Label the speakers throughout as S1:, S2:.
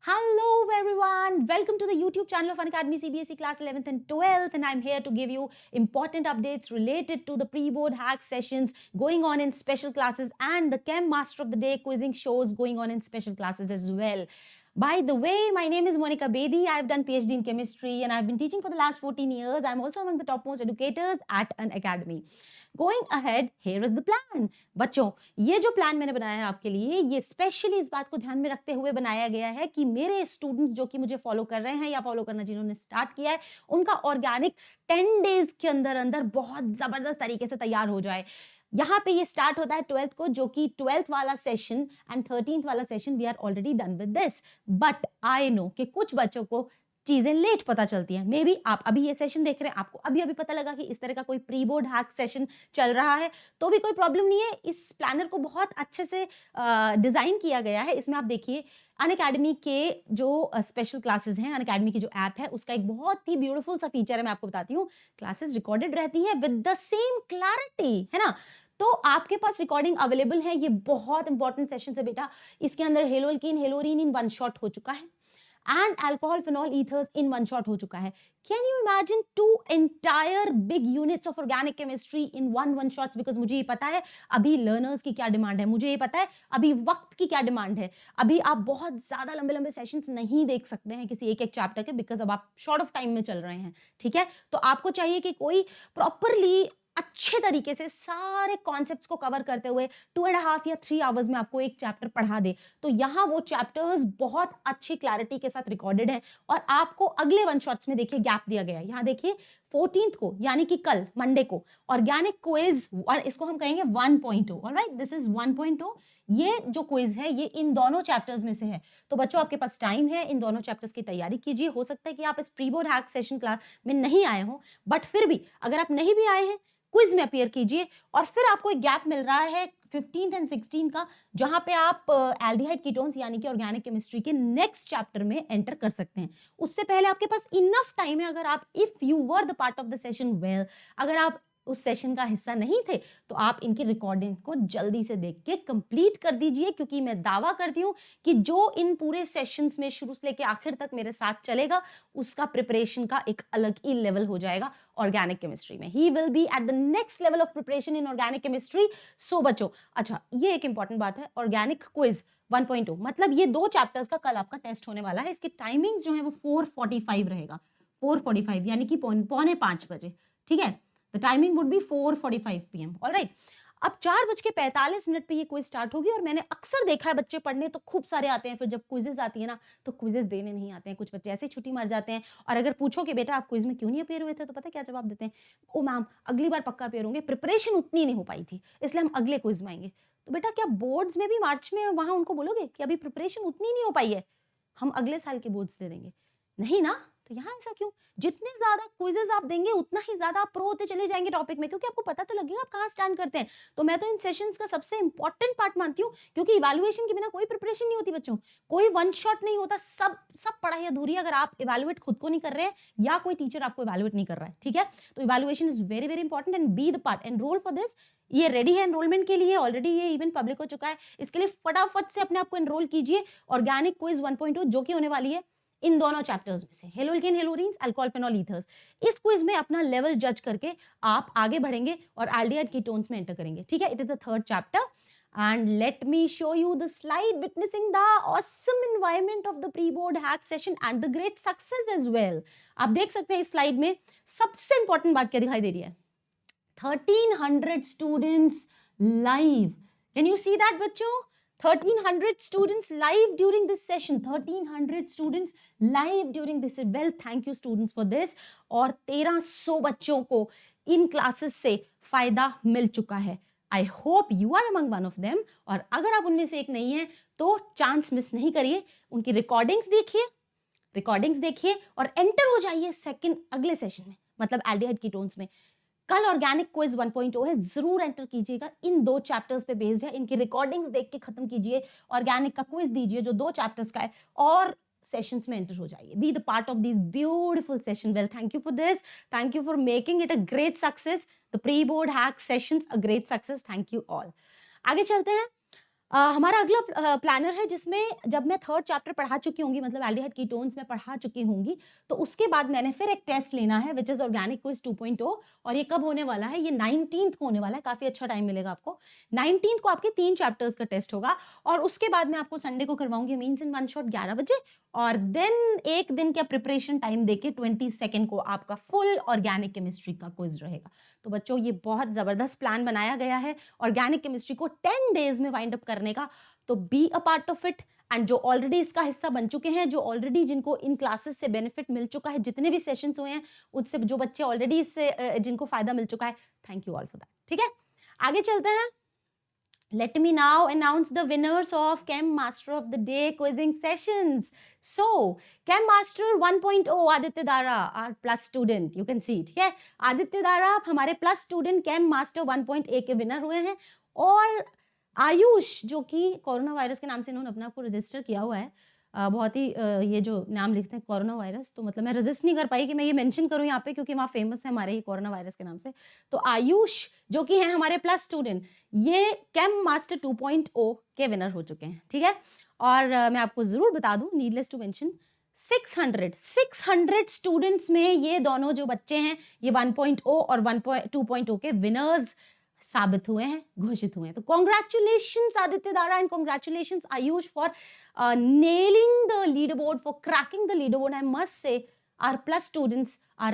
S1: Hello everyone, welcome to the YouTube channel of Unacademy CBSE class 11th and 12th, and I'm here to give you important updates related to the pre-board hack sessions going on in special classes and the Chem Master of the Day quizzing shows going on in special classes as well. By the way, my name is Monica Bedi. I've done PhD in chemistry and I've been teaching for the last 14 years. I'm also among the topmost educators at Unacademy. Going ahead, here is the plan. बच्चों, ये जो plan मैंने बनाया है आपके लिए, ये specially इस बात को ध्यान में रखते हुए बनाया गया है कि मेरे स्टूडेंट्स जो कि मुझे फॉलो कर रहे हैं या फॉलो करना जिन्होंने स्टार्ट किया है, उनका ऑर्गेनिक 10 डेज के अंदर अंदर बहुत जबरदस्त तरीके से तैयार हो जाए. यहाँ पे ये स्टार्ट होता है 12th को, जो कि 12th वाला सेशन एंड 13th वाला session we are already done with this. But I know कि कुछ बच्चों को चीजें लेट पता चलती हैं. मे बी आप अभी ये सेशन देख रहे हैं, आपको अभी अभी पता लगा कि इस तरह का कोई प्री बोर्ड हैक सेशन चल रहा है, तो भी कोई प्रॉब्लम नहीं है. इस प्लानर को बहुत अच्छे से डिजाइन किया गया है. इसमें आप देखिए अनअकैडमी के जो स्पेशल क्लासेस हैं, अनअकैडमी की जो ऐप है, उसका एक बहुत ही ब्यूटीफुल सा फीचर है. मैं आपको बताती हूँ, क्लासेस रिकॉर्डेड रहती हैं विद द सेम क्लैरिटी, है ना. तो आपके पास रिकॉर्डिंग अवेलेबल है. ये बहुत इंपॉर्टेंट सेशन है बेटा. इसके अंदर हेलोल्कीन हेलोरीन इन वन शॉट हो चुका है and alcohol phenol ethers in one shot हो चुका है. Can you imagine 2 entire big units of organic chemistry in one shots? Because मुझे ये पता है अभी learners की क्या डिमांड है, मुझे ये पता है अभी वक्त की क्या डिमांड है. अभी आप बहुत ज्यादा लंबे लंबे सेशंस नहीं देख सकते हैं किसी एक चैप्टर के, बिकॉज अब आप शॉर्ट ऑफ टाइम में चल रहे हैं. ठीक है, तो आपको चाहिए कि कोई प्रॉपरली अच्छे तरीके से सारे कॉन्सेप्ट्स को कवर करते हुए 2.5 या 3 आवर्स में आपको एक चैप्टर पढ़ा दे. तो यहाँ वो चैप्टर्स बहुत अच्छी क्लैरिटी के साथ रिकॉर्डेड है और आपको अगले वन शॉट्स में देखिए गैप दिया गया है. यहाँ देखिए 14th को, यानी कि कल मंडे को, ऑर्गेनिक क्विज, इसको हम कहेंगे 1.0. Alright, this is 1.0. ये जो क्विज है ये इन दोनों चैप्टर्स में से है. तो बच्चों आपके पास टाइम है, इन दोनों चैप्टर्स की तैयारी कीजिए. हो सकता है कि आप इस pre board hack session class में नहीं आए हो, बट फिर भी अगर आप नहीं भी आए हैं, क्विज में अपीयर कीजिए. और फिर आपको एक गैप मिल रहा है 15th एंड 16th का, जहां पे आप एल्डिहाइड कीटोन्स यानी कि ऑर्गेनिक केमिस्ट्री के नेक्स्ट चैप्टर में एंटर कर सकते हैं. उससे पहले आपके पास इनफ टाइम है. अगर आप, if you were the part of the session well, अगर आप उस सेशन का हिस्सा नहीं थे, तो आप इनकी रिकॉर्डिंग को जल्दी से देख के कंप्लीट कर दीजिए. क्योंकि मैं दावा करती हूं कि जो इन पूरे सेशंस में शुरू से लेकर आखिर तक मेरे साथ चलेगा, उसका प्रिपरेशन का एक अलग ही लेवल हो जाएगा ऑर्गेनिक केमिस्ट्री में. He will be at the next level of preparation in organic chemistry. So बच्चों, अच्छा ये एक इंपॉर्टेंट बात है, ऑर्गेनिक क्विज 1.0 मतलब ये 2 चैप्टर्स का कल आपका टेस्ट होने वाला है. इसकी टाइमिंग्स जो है वो 4:45 रहेगा. 4:45 यानी कि 4:45 बजे. ठीक है, the timing would be 4:45 PM. Alright, अब 4:45 पे ये क्विज स्टार्ट होगी. और मैंने अक्सर देखा है बच्चे पढ़ने तो खूब सारे आते हैं, फिर जब क्विजेस आती है ना, तो क्विजेस देने नहीं आते हैं. कुछ बच्चे ऐसे छुट्टी मार जाते हैं. और अगर पूछो कि बेटा आप क्विज में क्यों नहीं अपेयर हुए थे, तो पता है क्या जवाब देते हैं? ओ मैम, अगली बार पक्का अपेयर होंगे, प्रिपरेशन उतनी नहीं हो पाई थी, इसलिए हम अगले क्विज में आएंगे. तो बेटा क्या बोर्ड्स में भी मार्च में वहां उनको बोलोगे कि अभी प्रिपरेशन उतनी नहीं हो पाई है, हम अगले साल के बोर्ड्स दे देंगे? नहीं ना. तो यहाँ ऐसा क्यों? जितने ज्यादा क्विजेस आप देंगे उतना ही ज्यादा आप प्रो होते चले जाएंगे टॉपिक में, क्योंकि आपको पता तो लगेगा आप कहाँ स्टैंड करते हैं. तो मैं तो इन सेशंस का सबसे इंपॉर्टेंट पार्ट मानती हूँ, क्योंकि इवैल्यूएशन के बिना कोई प्रिपरेशन नहीं होती बच्चों. कोई वन शॉट नहीं होता. सब पढ़ाई अधूरी अगर आप इवैल्यूएट खुद को नहीं कर रहे हैं या कोई टीचर आपको इवैल्यूएट नहीं कर रहा है. ठीक है, तो evaluation is very very important and B the part. Enrol for this. ये रेडी है एनरोलमेंट के लिए, ऑलरेडी ये इवेंट पब्लिक हो चुका है. इसके लिए फटाफट से अपने आप को एनरोल कीजिए. ऑर्गेनिक क्विज 1.0 जो कि होने वाली है इन दोनों चैप्टर्स में से, हेलोल्केन हेलोरीन्स, अल्कोहल फेनॉल ईथर्स. इस क्विज में अपना लेवल जज करके आप आगे बढ़ेंगे और एल्डिहाइड कीटोन्स में एंटर करेंगे. ठीक है, it is the 3rd chapter. And let me show you the slide witnessing the awesome environment of the pre-board hack session and the great success as well. आप देख सकते हैं इस स्लाइड में सबसे इंपॉर्टेंट बात क्या दिखाई दे रही है? 1300 students live. Can you see that बच्चों? 1300 students live during this session. 1300 students live during this. Well, thank you students for this. और 1300 बच्चों को इन क्लासेस से फायदा मिल चुका है. I hope you are among one of them. और अगर आप उनमें से एक नहीं है तो चांस मिस नहीं करिए. उनकी रिकॉर्डिंग्स देखिए और एंटर हो जाइए अगले सेशन में, मतलब एल्डिहाइड कीटोन्स में. कल ऑर्गेनिक क्विज 1.0 है, जरूर एंटर कीजिएगा. इन 2 चैप्टर्स पे बेस्ड है. इनकी रिकॉर्डिंग्स देख के खत्म कीजिए. ऑर्गेनिक का क्विज दीजिए जो 2 चैप्टर्स का है, और सेशंस में एंटर हो जाइए. B the part of this beautiful session. Well, thank you for this. Thank you for making it a great success. The pre board hack sessions a great success. Thank you all. आगे चलते हैं. हमारा अगला planner है जिसमें जब मैं third chapter पढ़ा चुकी होंगी, मतलब एल्डिहाइड कीटोन्स में पढ़ा चुकी होंगी, तो उसके बाद मैंने फिर एक टेस्ट लेना है विच इज ऑर्गेनिक क्विज 2.0। और ये कब होने वाला है? ये 19th को होने वाला है, काफी अच्छा टाइम मिलेगा आपको। 19th को आपके 3 चैप्टर्स का टेस्ट होगा और उसके बाद मैं आपको संडे को करवाऊंगी मीन्स इन वन शॉट 11 बजे, और देन एक दिन का प्रिपरेशन टाइम देके 22 को आपका फुल ऑर्गेनिक केमिस्ट्री का क्विज रहेगा। तो बच्चों ये बहुत जबरदस्त प्लान बनाया गया है ऑर्गेनिक केमिस्ट्री को 10 डेज में वाइंड अप करने का। तो be a part of it, and जो ऑलरेडी इसका हिस्सा बन चुके हैं, जो ऑलरेडी जिनको इन क्लासेस से बेनिफिट मिल चुका है, जितने भी सेशंस हुए हैं उससे जो बच्चे ऑलरेडी इससे जिनको फायदा मिल चुका है, thank you all for that. ठीक है, आगे चलते हैं। Let me now announce the winners of Chem Master of the Day quizzing sessions. So, Chem Master 1.0 Aditya Dara, our plus student, you can see, ठीक है, आदित्य दारा आप हमारे plus student Chem Master 1.8 के विनर हुए हैं। और आयुष जो कि कोरोना वायरस के नाम से इन्होंने अपने आप को रजिस्टर किया हुआ है, बहुत ही ये जो नाम लिखते हैं कोरोना वायरस, तो मतलब मैं रजिस्ट नहीं कर पाई कि मैं ये मेंशन करूं यहाँ पे क्योंकि वहाँ फेमस है हमारे ही कोरोना वायरस के नाम से। तो आयुष जो कि हैं हमारे प्लस स्टूडेंट, ये कैम मास्टर 2.0 के विनर हो चुके हैं। ठीक है, और मैं आपको जरूर बता दूं, नीडलेस टू मेंशन, 600 स्टूडेंट्स में ये दोनों जो बच्चे हैं ये 1.0 और 2.0 के विनर्स साबित हुए हैं, घोषित हुए हैं। तो congratulations Aditya Dara and congratulations Ayush for nailing the leaderboard, for cracking the leaderboard. I must say our plus students are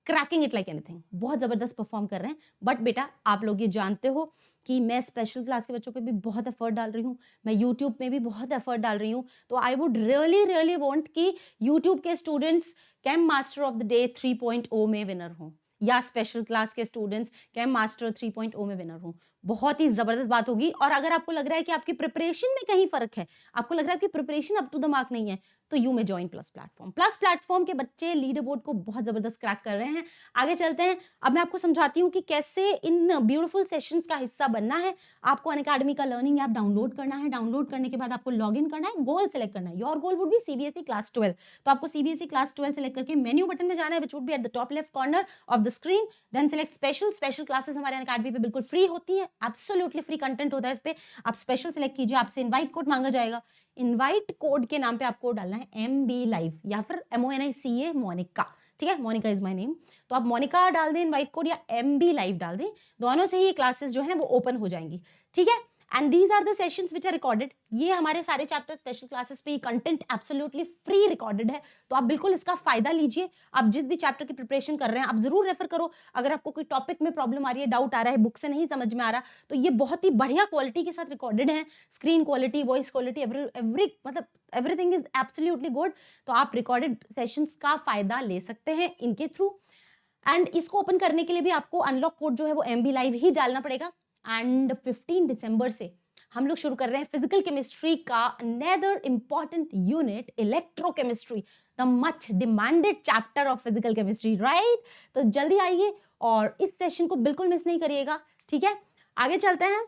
S1: cracking it like anything. बहुत जबरदस्त परफॉर्म कर रहे हैं। बट बेटा आप लोग ये जानते हो कि मैं स्पेशल क्लास के बच्चों पे भी बहुत एफर्ट डाल रही हूँ, मैं यूट्यूब में भी बहुत एफर्ट डाल रही हूँ। तो आई वुड रियली वांट कि यूट्यूब के students cam master of the day 3.0 में विनर हों, या स्पेशल क्लास के स्टूडेंट्स कैम मास्टर 3.0 में विनर हों। बहुत ही जबरदस्त बात होगी। और अगर आपको लग रहा है कि आपकी प्रिपरेशन में कहीं फर्क है, आपको लग रहा है कि preparation up to the mark नहीं है, तो you may join plus platform. Plus platform के बच्चे लीडर बोर्ड को बहुत जबरदस्त क्रैक कर रहे हैं। आगे चलते हैं, अब मैं आपको समझाती हूँ कि कैसे इन ब्यूटीफुल सेशंस का हिस्सा बनना है। आपको अनअकैडमी का लर्निंग ऐप डाउनलोड करना है, डाउनलोड करने के बाद आपको लॉग इन करना है, गोल सेलेक्ट करना है। Your goal would be CBSE class 12, तो आपको सीबीएसई क्लास 12 सेलेक्ट करके मेन्यू बटन में जाना है, which would be at the top left corner of the screen. Then select special classes हमारे अनअकैडमी पे बिल्कुल फ्री होती है, एब्सोल्युटली फ्री कंटेंट होता है इस पे। आप स्पेशल सेलेक्ट कीजिए, आपसे इनवाइट कोड मांगा जाएगा। इनवाइट कोड के नाम पे आपको डालना है MB लाइव या फिर MONICA मोनिका। ठीक है, मोनिका इज माय नेम, तो आप मोनिका डाल दें इनवाइट कोड या MB लाइव डाल दें, दोनों से ही क्लासेस जो हैं वो ओपन हो जाएंगी। ठीक है, and these are the sessions which are recorded. ये हमारे सारे चैप्टर स्पेशल क्लासेस पे कंटेंट एब्सोल्युटली फ्री रिकॉर्डेड है, तो आप बिल्कुल इसका फायदा लीजिए। आप जिस भी चैप्टर की प्रिपरेशन कर रहे हैं आप जरूर रेफर करो। अगर आपको कोई टॉपिक में प्रॉब्लम आ रही है, डाउट आ रहा है, बुक से नहीं समझ में आ रहा, तो ये बहुत ही बढ़िया क्वालिटी के साथ रिकॉर्डेड है। Screen quality, voice quality, every मतलब एवरीथिंग इज एब्सोल्युटली गुड। तो आप रिकॉर्डेड सेशंस का फायदा ले सकते हैं इनके थ्रू। एंड इसको ओपन करने के लिए भी आपको अनलॉक कोड जो है वो MB लाइव ही डालना पड़ेगा। एंड 15 दिसंबर से हम लोग शुरू कर रहे हैं फिजिकल केमिस्ट्री का another important unit, electrochemistry, the much demanded chapter of physical chemistry, right. तो जल्दी आइए और इस सेशन को बिल्कुल मिस नहीं करिएगा। ठीक है, आगे चलते हैं।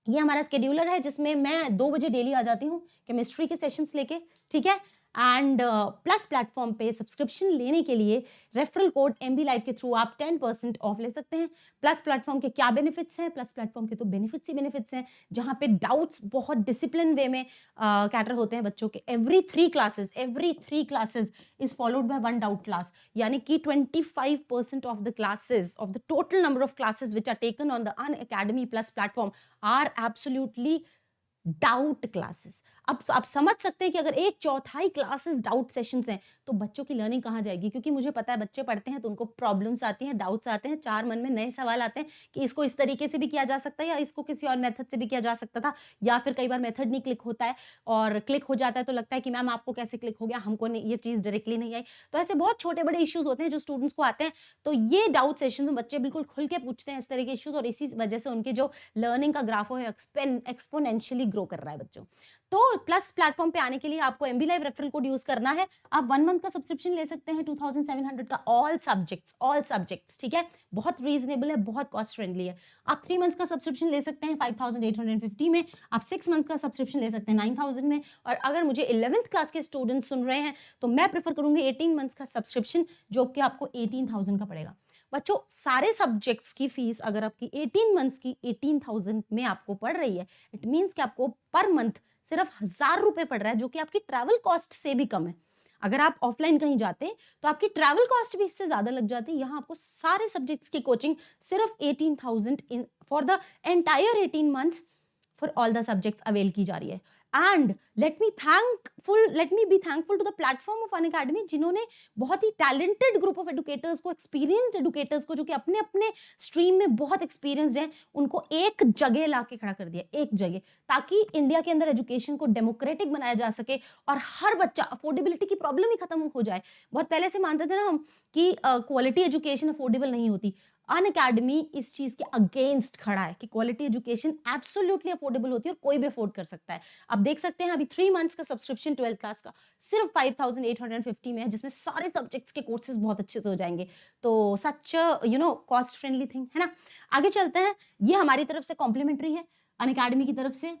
S1: ये हमारा स्केड्यूलर है जिसमें मैं 2 बजे डेली आ जाती हूँ केमिस्ट्री के सेशंस लेके। ठीक है, एंड प्लस प्लेटफॉर्म पे सब्सक्रिप्शन लेने के लिए रेफरल कोड MB लाइव के थ्रू आप 10% ऑफ ले सकते हैं। प्लस प्लेटफॉर्म के क्या बेनिफिट्स हैं? प्लस प्लेटफॉर्म के तो बेनिफिट्स ही बेनिफिट्स हैं, जहाँ पे डाउट्स बहुत डिसिप्लिन वे में कैटर होते हैं बच्चों के। Every 3 classes is followed by 1 doubt class, यानी कि 25% of the classes of the total number of classes which are taken on the Unacademy plus platform are absolutely doubt classes. अब आप समझ सकते हैं कि अगर 1/4 क्लासेस डाउट सेशंस हैं तो बच्चों की लर्निंग कहाँ जाएगी? क्योंकि मुझे पता है बच्चे पढ़ते हैं तो उनको प्रॉब्लम्स आती हैं, डाउट्स आते हैं, 4 मन में नए सवाल आते हैं कि इसको इस तरीके से भी किया जा सकता है या इसको किसी और मेथड से भी किया जा सकता था, या फिर कई बार मेथड नहीं क्लिक होता है और क्लिक हो जाता है तो लगता है कि मैम आपको कैसे क्लिक हो गया, हमको नहीं, ये चीज़ डायरेक्टली नहीं आई। तो ऐसे बहुत छोटे बड़े इश्यूज होते हैं जो स्टूडेंट्स को आते हैं। तो ये डाउट सेशन में बच्चे बिल्कुल खुल के पूछते हैं इस तरह के इश्यूज, और इसी वजह से उनके जो लर्निंग का ग्राफ है एक्सपोनेंशियली ग्रो कर रहा है बच्चों। तो प्लस प्लेटफॉर्म पे आने के लिए आपको MB live referral code use करना है। आप 1 मंथ का सब्सक्रिप्शन ले सकते हैं 2700 का, ऑल सब्जेक्ट्स। ठीक है, बहुत रीजनेबल है, बहुत कॉस्ट फ्रेंडली है। आप 3 मंथ्स का सब्सक्रिप्शन ले सकते हैं 5850 में, आप 6 मंथ का सब्सक्रिप्शन ले सकते हैं 9000 में। और अगर मुझे 11th क्लास के स्टूडेंट्स सुन रहे हैं तो मैं प्रेफर करूंगी 18 मंथ्स का सब्सक्रिप्शन, जो कि आपको 18,000 का पड़ेगा। बच्चों सारे सब्जेक्ट्स की फीस अगर आपकी 18 मंथ्स की 18,000 में आपको पड़ रही है, इट मीन्स कि आपको पर मंथ सिर्फ 1,000 रुपए पड़ रहा है, जो कि आपकी ट्रैवल कॉस्ट से भी कम है। अगर आप ऑफलाइन कहीं जाते तो आपकी ट्रैवल कॉस्ट भी इससे ज्यादा लग जाती है। यहाँ आपको सारे सब्जेक्ट्स की कोचिंग सिर्फ 18,000 in for the entire 18 months for all the subjects avail की जा रही है। And let me be thankful to the platform of Unacademy, जिन्होंने बहुत ही टैलेंटेड ग्रुप ऑफ एडुकेटर्स को, एक्सपीरियंस्ड एडुकेटर्स को, जो कि अपने अपने स्ट्रीम में बहुत एक्सपीरियंस्ड हैं, उनको एक जगह लाके खड़ा कर दिया, एक जगह, ताकि इंडिया के अंदर एजुकेशन को डेमोक्रेटिक बनाया जा सके और हर बच्चा, अफोर्डेबिलिटी की प्रॉब्लम ही खत्म हो जाए। बहुत पहले से मानते थे ना हम कि क्वालिटी एजुकेशन अफोर्डेबल नहीं होती। अनअकैडमी इस चीज के अगेंस्ट खड़ा है कि क्वालिटी एजुकेशन एब्सोल्युटली अफोर्डेबल होती है और कोई भी अफोर्ड कर सकता है। आप देख सकते हैं अभी 3 मंथ्स का सब्सक्रिप्शन 12th क्लास का सिर्फ 5,850 में है, जिसमें सारे सब्जेक्ट्स के कोर्सेज बहुत अच्छे से हो जाएंगे। तो सच कॉस्ट फ्रेंडली थिंग है ना। आगे चलते हैं, ये हमारी तरफ से कॉम्प्लीमेंट्री है अनअकैडमी की तरफ से।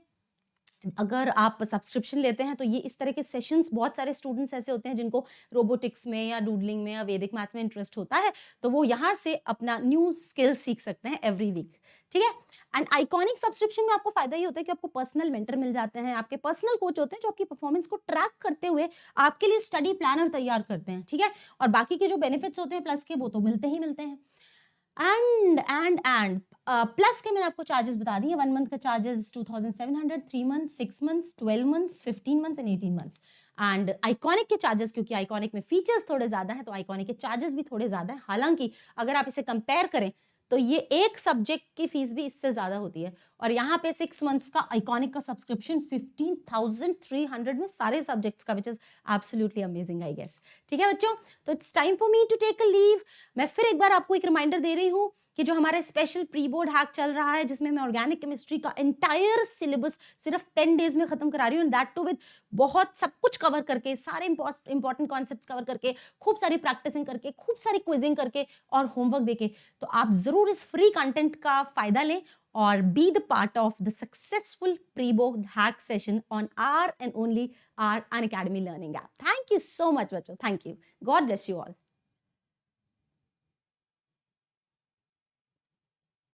S1: अगर आप सब्सक्रिप्शन लेते हैं तो ये इस तरह के सेशंस, बहुत सारे स्टूडेंट्स ऐसे होते हैं जिनको रोबोटिक्स में या डूडलिंग में या वैदिक मैथ्स में इंटरेस्ट होता है, तो वो यहाँ से अपना न्यू स्किल सीख सकते हैं एवरी वीक, ठीक है। एंड आइकॉनिक सब्सक्रिप्शन में आपको फायदा ये होता है कि आपको पर्सनल मेंटर मिल जाते हैं, आपके पर्सनल कोच होते हैं जो आपकी परफॉर्मेंस को ट्रैक करते हुए आपके लिए स्टडी प्लानर तैयार करते हैं, ठीक है। और बाकी के जो बेनिफिट्स होते हैं प्लस के, वो तो मिलते ही मिलते हैं। एंड प्लस के मैंने आपको चार्जेस बता दिए। 1 मंथ का charges 2,700, 3 months, 6 months, 12 months, 15 months and 18 months. And iconic के चार्जेस, क्योंकि आइकॉनिक में फीचर्स थोड़े ज्यादा हैं, तो आइकॉनिक के चार्जेस भी थोड़े ज्यादा हैं। हालांकि अगर आप इसे कंपेयर करें तो ये एक सब्जेक्ट की फीस भी इससे ज्यादा होती है। और यहाँ पे 6 मंथ्स का आइकॉनिक का सब्सक्रिप्शन 15,300 में सारे सब्जेक्ट्स का, which is absolutely amazing I guess. ठीक है बच्चों, तो it's time for me to take a leave. मैं फिर एक बार आपको एक रिमाइंडर दे रही हूँ कि जो हमारा स्पेशल प्री बोर्ड हैक चल रहा है, जिसमें मैं ऑर्गेनिक केमिस्ट्री का एंटायर सिलेबस सिर्फ 10 डेज में खत्म करा रही हूँ, दैट टू विद बहुत सब कुछ कवर करके, सारे इंपॉर्टेंट कॉन्सेप्ट्स कवर करके, खूब सारी प्रैक्टिसिंग करके, खूब सारी क्विजिंग करके और होमवर्क देके। तो आप जरूर इस फ्री कंटेंट का फायदा लें और be the part of the successful pre board hack session on our and only our Unacademy learning app. Thank you so much बच्चों, thank you, God bless you all.